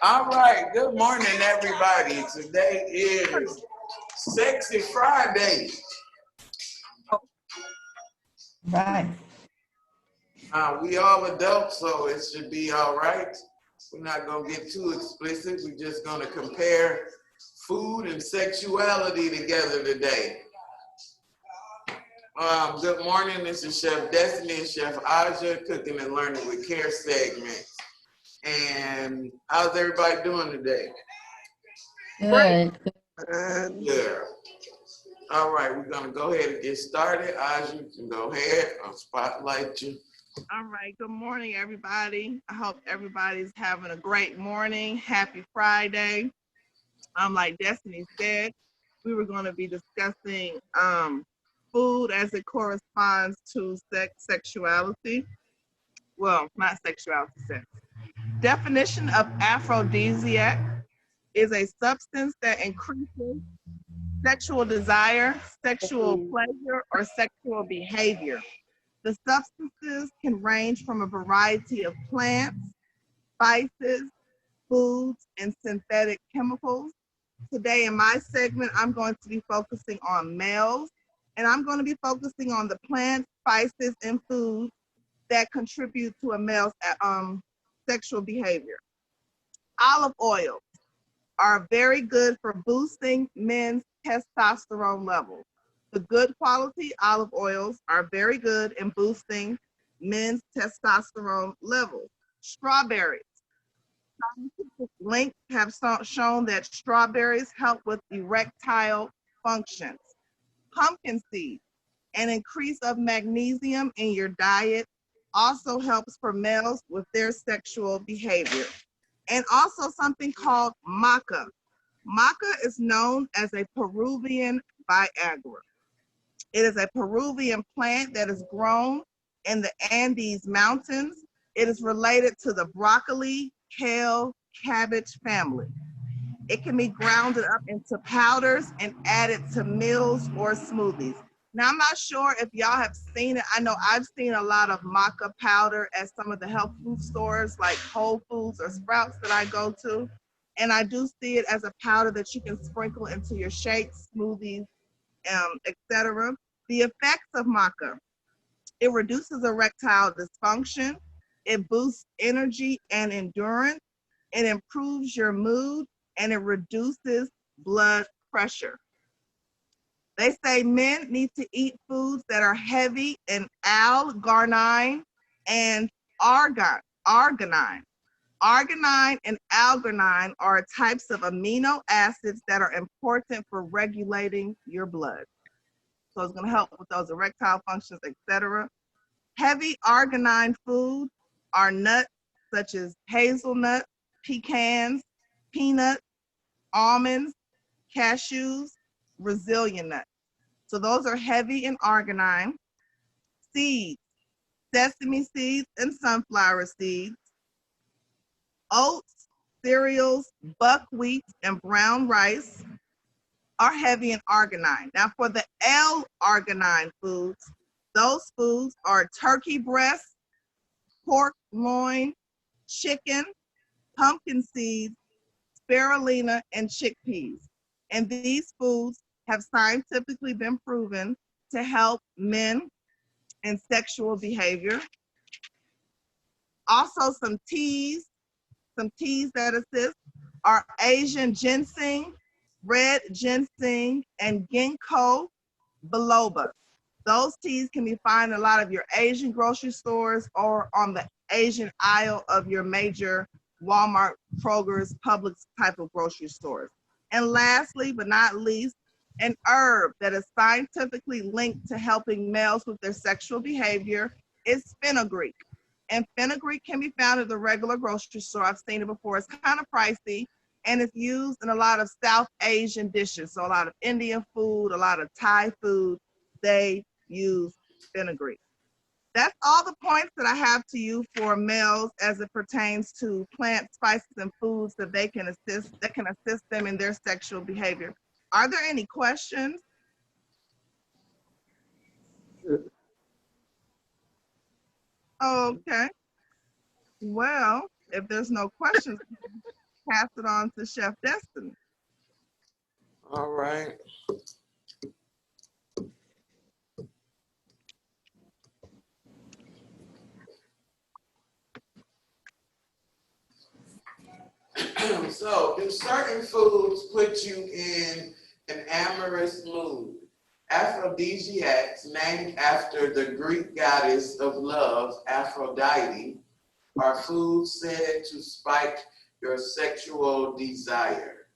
All right, good morning, everybody. Today is Sexy Friday. Right. We all adults, so it should be all right. We're not gonna get too explicit. We're just gonna compare food and sexuality together today. Good morning, this is Chef Destiny and Chef Aysa, Cooking and Learning with Care segment. And how's everybody doing today? Good. Yeah. All right, we're gonna go ahead and get started. Aysa, you can go ahead. I'll spotlight you. All right, good morning, everybody. I hope everybody's having a great morning. Happy Friday. Like Destiny said, we were going to be discussing food as it corresponds to sexuality. Well, not sexuality, sex. Definition of aphrodisiac is a substance that increases sexual desire, sexual pleasure, or sexual behavior. The substances can range from a variety of plants, spices, foods, and synthetic chemicals. Today in my segment, I'm going to be focusing on males, and I'm going to be focusing on the plants, spices, and foods that contribute to a male's sexual behavior. Olive oils are very good for boosting men's testosterone levels. The good quality olive oils are very good in boosting men's testosterone levels. Strawberries. Scientific links have shown that strawberries help with erectile functions. Pumpkin seeds, an increase of magnesium in your diet also helps for males with their sexual behavior. And also something called maca. Maca is known as a Peruvian Viagra. It is a Peruvian plant that is grown in the Andes Mountains. It is related to the broccoli, kale, cabbage family. It can be grounded up into powders and added to meals or smoothies. Now, I'm not sure if y'all have seen it. I know I've seen a lot of maca powder at some of the health food stores like Whole Foods or Sprouts that I go to. And I do see it as a powder that you can sprinkle into your shakes, smoothies, etc. The effects of maca: it reduces erectile dysfunction, it boosts energy and endurance, it improves your mood, and it reduces blood pressure. They say men need to eat foods that are heavy in L-garnine and arginine. Arginine and L-garnine are types of amino acids that are important for regulating your blood. So it's going to help with those erectile functions, etc. Heavy arginine foods are nuts such as hazelnuts, pecans, peanuts, almonds, cashews, Brazilian nuts. So those are heavy in arginine. Seeds, sesame seeds and sunflower seeds. Oats, cereals, buckwheat, and brown rice are heavy in arginine. Now for the L-arginine foods, those foods are turkey breast, pork loin, chicken, pumpkin seeds, spirulina, and chickpeas. And these foods have scientifically been proven to help men in sexual behavior. Also some teas that assist are Asian ginseng, red ginseng, and ginkgo biloba. Those teas can be found in a lot of your Asian grocery stores or on the Asian aisle of your major Walmart, Kroger's, Publix type of grocery stores. And lastly, but not least, an herb that is scientifically linked to helping males with their sexual behavior is fenugreek. And fenugreek can be found at the regular grocery store. I've seen it before. It's kind of pricey, and it's used in a lot of South Asian dishes. So a lot of Indian food, a lot of Thai food, they use fenugreek. That's all the points that I have to you for males as it pertains to plant spices and foods that can assist them in their sexual behavior. Are there any questions? Okay. Well, if there's no questions, pass it on to Chef Destiny. All right. So, do certain foods put you in an amorous mood? Aphrodisiacs, named after the Greek goddess of love, Aphrodite, are foods said to spike your sexual desire.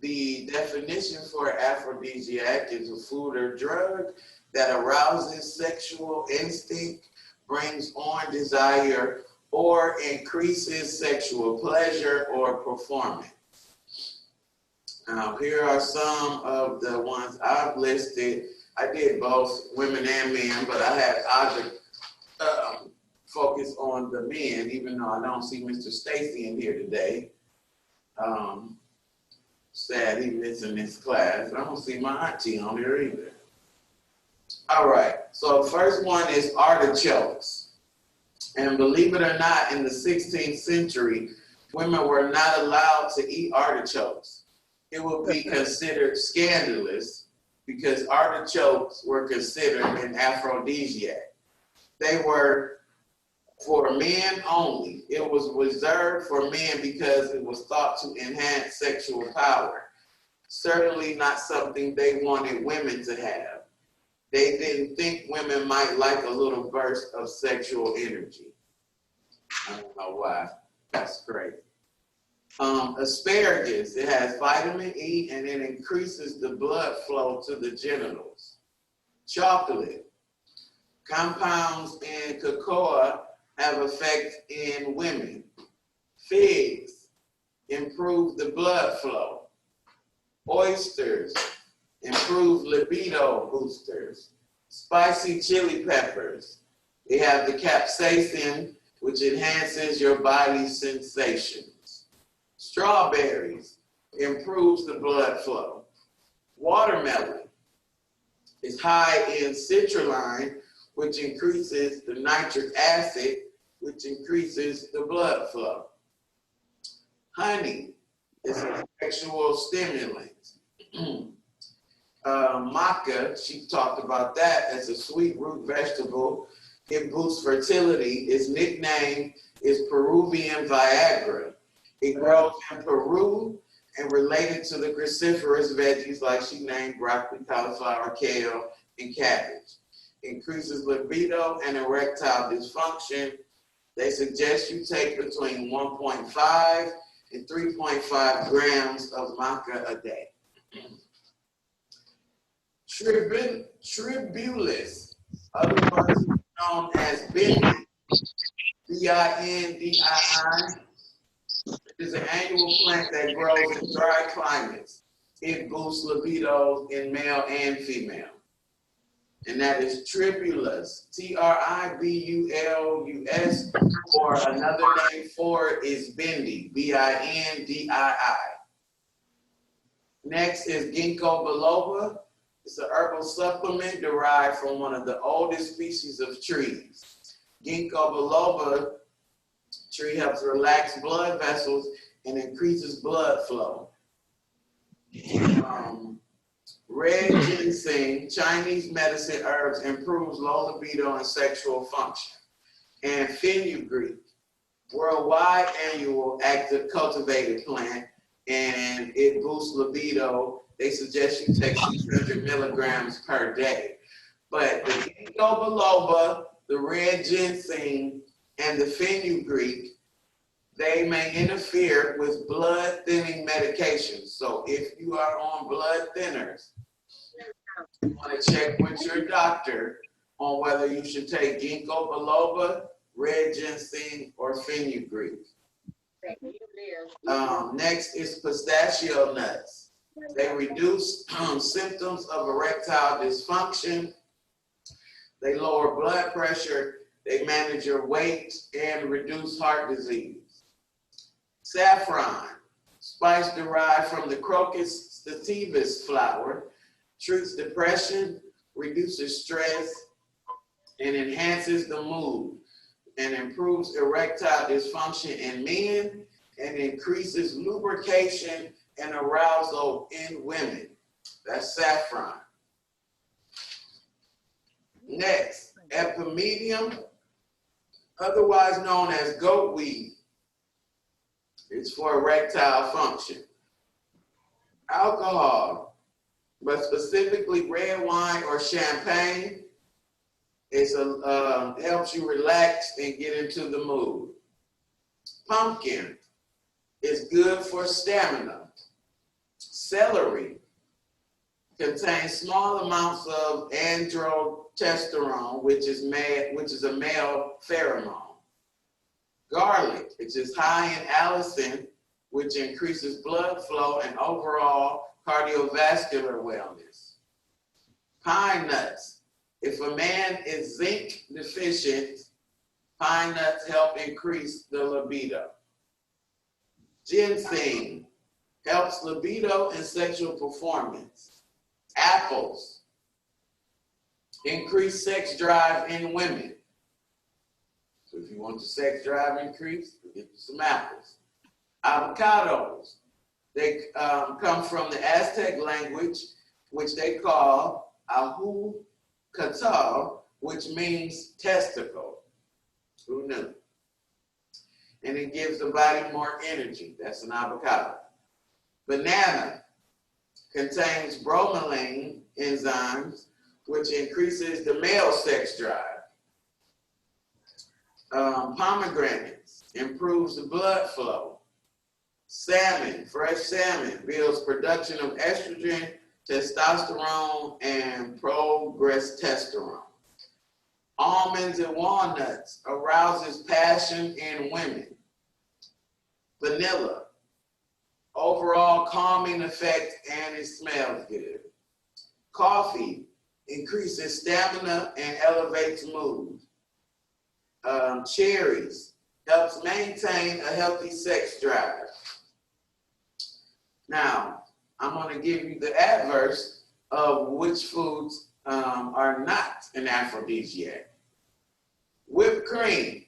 The definition for aphrodisiac is a food or drug that arouses sexual instinct, brings on desire, or increases sexual pleasure or performance. Now, here are some of the ones I've listed. I did both women and men, but I had Audrey focus on the men, even though I don't see Mr. Stacy in here today. Sad he missing this class. I don't see my auntie on here either. All right, so the first one is artichokes. And believe it or not, in the 16th century, women were not allowed to eat artichokes. It would be considered scandalous because artichokes were considered an aphrodisiac. They were for men only. It was reserved for men because it was thought to enhance sexual power. Certainly not something they wanted women to have. They didn't think women might like a little burst of sexual energy. I don't know why. That's great. Asparagus, it has vitamin E and it increases the blood flow to the genitals. Chocolate, compounds in cocoa have effect in women. Figs improve the blood flow. Oysters improve libido boosters. Spicy chili peppers, they have the capsaicin, which enhances your body's sensations. Strawberries improves the blood flow. Watermelon is high in citrulline, which increases the nitric acid, which increases the blood flow. Honey is a sexual stimulant. Maca, she talked about that as a sweet root vegetable. It boosts fertility. Its nickname is Peruvian Viagra. It grows in Peru and related to the cruciferous veggies like she named broccoli, cauliflower, kale, and cabbage. Increases libido and erectile dysfunction. They suggest you take between 1.5 and 3.5 grams of maca a day. Tribulus, otherwise known as bindi, B-I-N-D-I-I, is an annual plant that grows in dry climates. It boosts libido in male and female. And that is tribulus, Tribulus, or another name for it is bindi, B-I-N-D-I-I. Next is ginkgo biloba. It's an herbal supplement derived from one of the oldest species of trees. Ginkgo biloba tree helps relax blood vessels and increases blood flow. Red ginseng, Chinese medicine herbs, improves low libido and sexual function. And fenugreek, worldwide annual active cultivated plant, and it boosts libido. They suggest you take 600 milligrams per day. But the ginkgo biloba, the red ginseng, and the fenugreek, they may interfere with blood thinning medications. So if you are on blood thinners, you want to check with your doctor on whether you should take ginkgo biloba, red ginseng, or fenugreek. Next is pistachio nuts. They reduce symptoms of erectile dysfunction. They lower blood pressure. They manage your weight and reduce heart disease. Saffron, spice derived from the Crocus sativus flower, treats depression, reduces stress, and enhances the mood, and improves erectile dysfunction in men and increases lubrication and arousal in women. That's saffron. Next, epimedium, otherwise known as goat weed. It's for erectile function. Alcohol, but specifically red wine or champagne, helps you relax and get into the mood. Pumpkin is good for stamina. Celery contains small amounts of androstenedione, which is a male pheromone. Garlic, which is high in allicin, which increases blood flow and overall cardiovascular wellness. Pine nuts. If a man is zinc deficient, pine nuts help increase the libido. Ginseng helps libido and sexual performance. Apples increase sex drive in women. So if you want your sex drive increase, get some apples. Avocados, they come from the Aztec language, which they call ahucatal, which means testicle. Who knew? And it gives the body more energy. That's an avocado. Banana contains bromelain enzymes, which increases the male sex drive. Pomegranates improves the blood flow. Salmon, fresh salmon, builds production of estrogen, testosterone, and progesterone. Almonds and walnuts arouses passion in women. Vanilla, overall calming effect, and it smells good. Coffee increases stamina and elevates mood. Cherries helps maintain a healthy sex drive. Now, I'm going to give you the adverse of which foods are not an aphrodisiac. Whipped cream.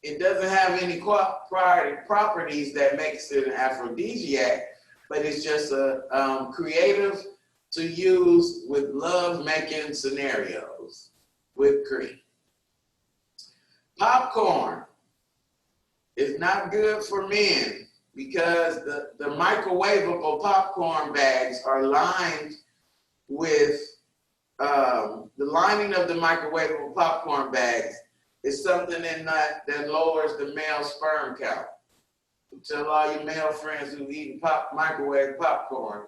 It doesn't have any properties that makes it an aphrodisiac, but it's just a creative to use with love-making scenarios. Whipped cream. Popcorn is not good for men because the microwavable popcorn bags are lined with, the lining of the microwavable popcorn bags is something in that lowers the male sperm count. Tell all your male friends who eat microwave popcorn,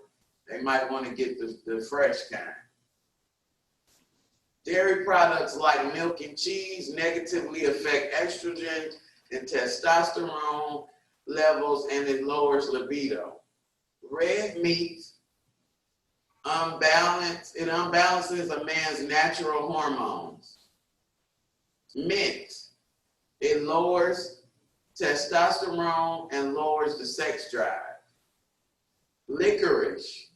they might want to get the fresh kind. Dairy products like milk and cheese negatively affect estrogen and testosterone levels, and it lowers libido. Red meat unbalances a man's natural hormones. Mint, it lowers testosterone and lowers the sex drive. Licorice,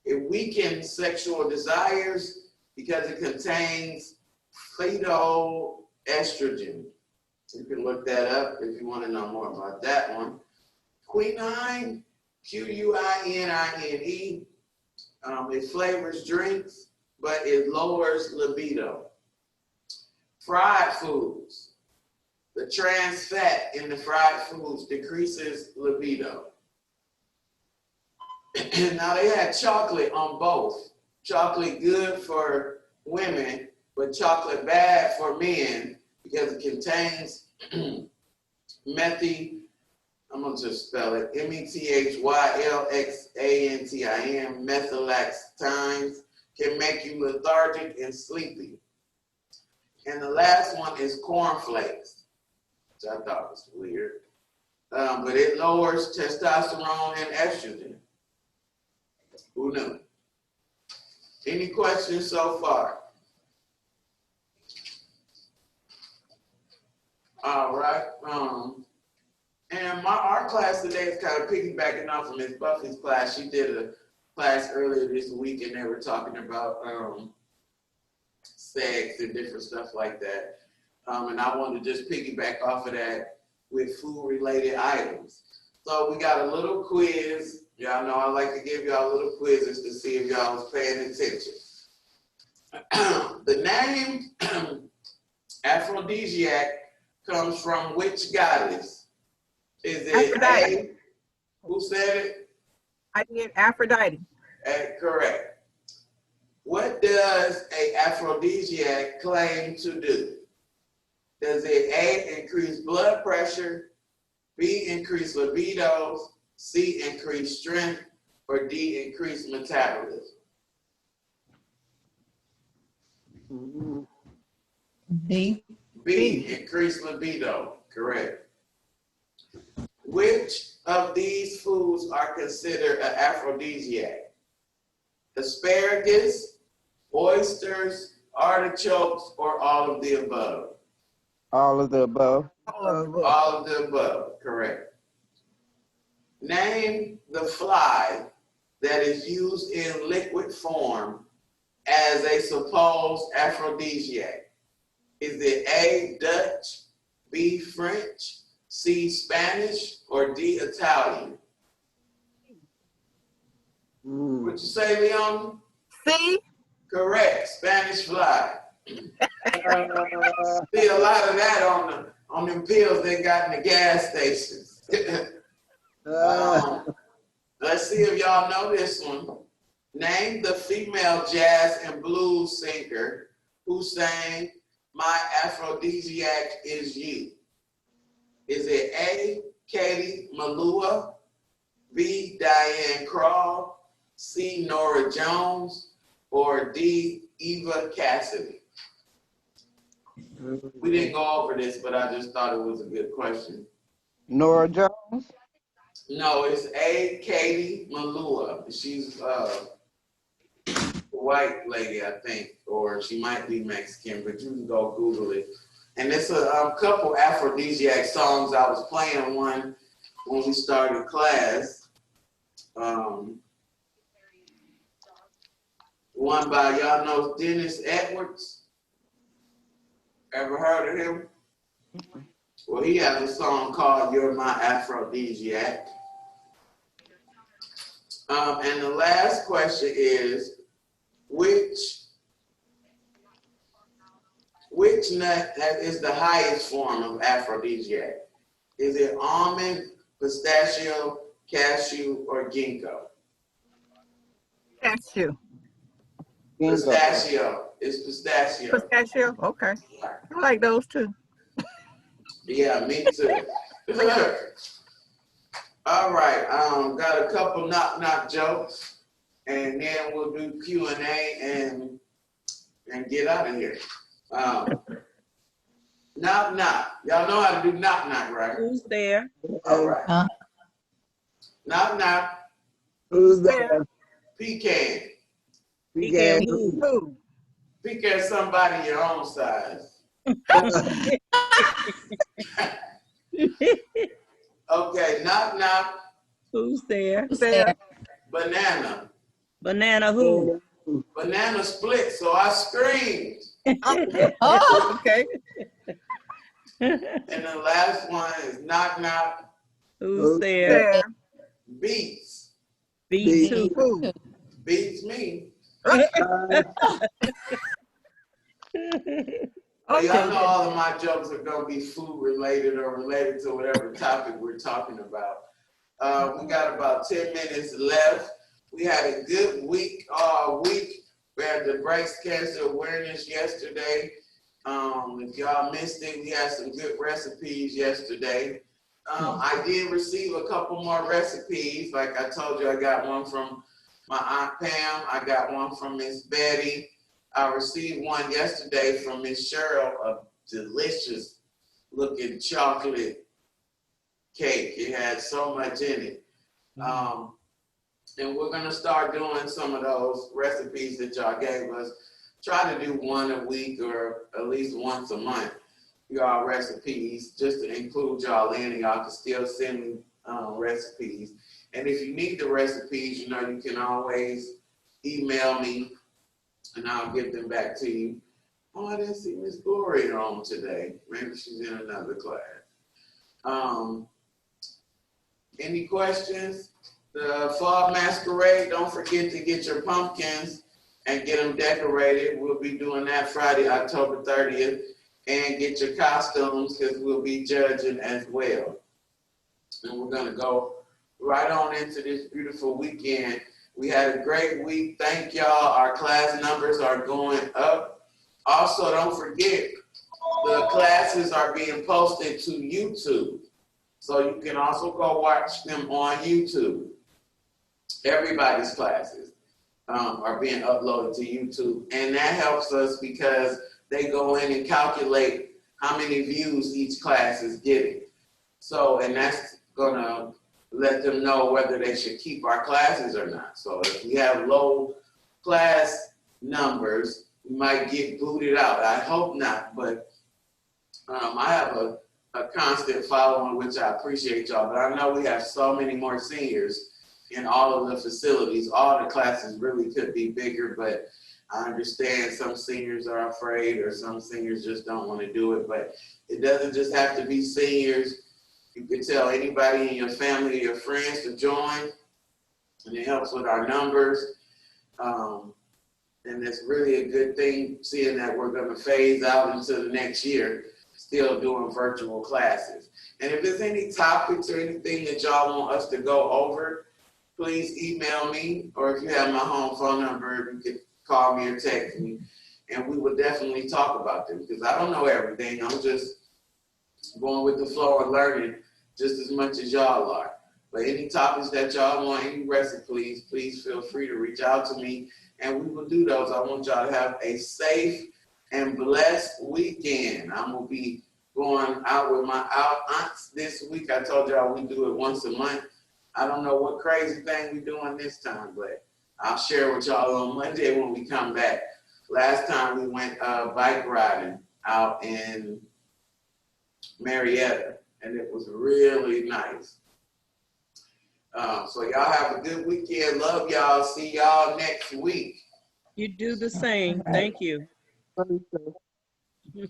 it weakens sexual desires because it contains phytoestrogen. You can look that up if you want to know more about that one. Quinine, Quinine, it flavors drinks, but it lowers libido. Fried foods, the trans fat in the fried foods decreases libido. Now they had chocolate on both. Chocolate good for women, but chocolate bad for men because it contains I'm going to just spell it, methylaxanthin, methylaxantines, can make you lethargic and sleepy. And the last one is cornflakes, which I thought was weird. But it lowers testosterone and estrogen. Who knew? Any questions so far? All right. And our class today is kind of piggybacking off of Ms. Buffy's class. She did a class earlier this week, and they were talking about sex and different stuff like that. And I wanted to just piggyback off of that with food-related items. So we got a little quiz. Y'all know I like to give y'all little quizzes to see if y'all was paying attention. The name aphrodisiac comes from which goddess? Is it Aphrodite. A? Who said it? I did Aphrodite. Correct. What does a aphrodisiac claim to do? Does it A, increase blood pressure, B, increase libido, C, increase strength, or D, increase metabolism? B. B, increase libido, correct. Which of these foods are considered an aphrodisiac? Asparagus, oysters, artichokes, or all of the above? All of the above. All of the above, correct. Name the fly that is used in liquid form as a supposed aphrodisiac. Is it A, Dutch, B, French, C, Spanish, or D, Italian? What'd you say, Leon? C. Correct, Spanish fly. See a lot of that on them pills they got in the gas stations. Let's see if y'all know this one. Name the female jazz and blues singer who sang "My Aphrodisiac Is You." Is it A, Katie Malua, B, Diane Krall, C, Nora Jones, or D, Eva Cassidy? We didn't go over this, but I just thought it was a good question. Nora Jones. No, it's A, Katie Malua. She's a white lady, I think, or she might be Mexican, but you can go Google it. And it's a couple aphrodisiac songs. I was playing one when we started class. One by, y'all know Dennis Edwards? Ever heard of him? Well, he has a song called "You're My Aphrodisiac." And the last question is, which nut is the highest form of aphrodisiac? Is it almond, pistachio, cashew, or ginkgo? Cashew. Pistachio. It's pistachio. Pistachio. Okay. I like those too. Yeah, me too. All right, got a couple knock jokes, and then we'll do Q&A and get out of here. Knock. Y'all know how to do knock, right? Who's there? All right. Knock. Who's there? Pecan. Pecan. Who? Pecan somebody your own size. Okay, knock. Who's there? There. Banana. Banana who? Banana split, so I screamed. Oh, Okay. And the last one is knock. Who's there? There. Beats. B two. Who? Beats me. Well, y'all know all of my jokes are gonna be food related or related to whatever topic we're talking about. We got about 10 minutes left. We had a good week all week. We had the breast cancer awareness yesterday. If y'all missed it, we had some good recipes yesterday. I did receive a couple more recipes. Like I told you, I got one from my Aunt Pam. I got one from Miss Betty. I received one yesterday from Miss Cheryl, a delicious looking chocolate cake. It had so much in it. And we're gonna start doing some of those recipes that y'all gave us. Try to do one a week or at least once a month. Y'all recipes, just to include y'all in, and y'all can still send me recipes. And if you need the recipes, you know, you can always email me and I'll get them back to you. Oh, I didn't see Miss Gloria on today. Maybe she's in another class. Any questions? The fall masquerade, don't forget to get your pumpkins and get them decorated. We'll be doing that Friday, October 30th. And get your costumes because we'll be judging as well. And we're gonna go right on into this beautiful weekend. We had a great week. Thank y'all. Our class numbers are going up. Also, don't forget, the classes are being posted to YouTube. So you can also go watch them on YouTube. Everybody's classes are being uploaded to YouTube. And that helps us because they go in and calculate how many views each class is getting. So, and that's gonna let them know whether they should keep our classes or not. So if we have low class numbers, we might get booted out. I hope not, but I have a constant following, which I appreciate y'all, but I know we have so many more seniors in all of the facilities. All the classes really could be bigger, but I understand some seniors are afraid or some seniors just don't want to do it, but it doesn't just have to be seniors. You can tell anybody in your family or your friends to join, and it helps with our numbers. And it's really a good thing seeing that we're going to phase out into the next year, still doing virtual classes. And if there's any topics or anything that y'all want us to go over, please email me, or if you have my home phone number, you can call me or text me, and we will definitely talk about them because I don't know everything. I'm just going with the flow and learning just as much as y'all are. But any topics that y'all want, any recipes, please feel free to reach out to me and we will do those. I want y'all to have a safe and blessed weekend. I'm going to be going out with my aunts this week. I told y'all we do it once a month. I don't know what crazy thing we're doing this time, but I'll share with y'all on Monday when we come back. Last time we went bike riding out in Marietta, and it was really nice. So y'all have a good weekend. Love y'all. See y'all next week. You do the same. Thank you. Love you, too.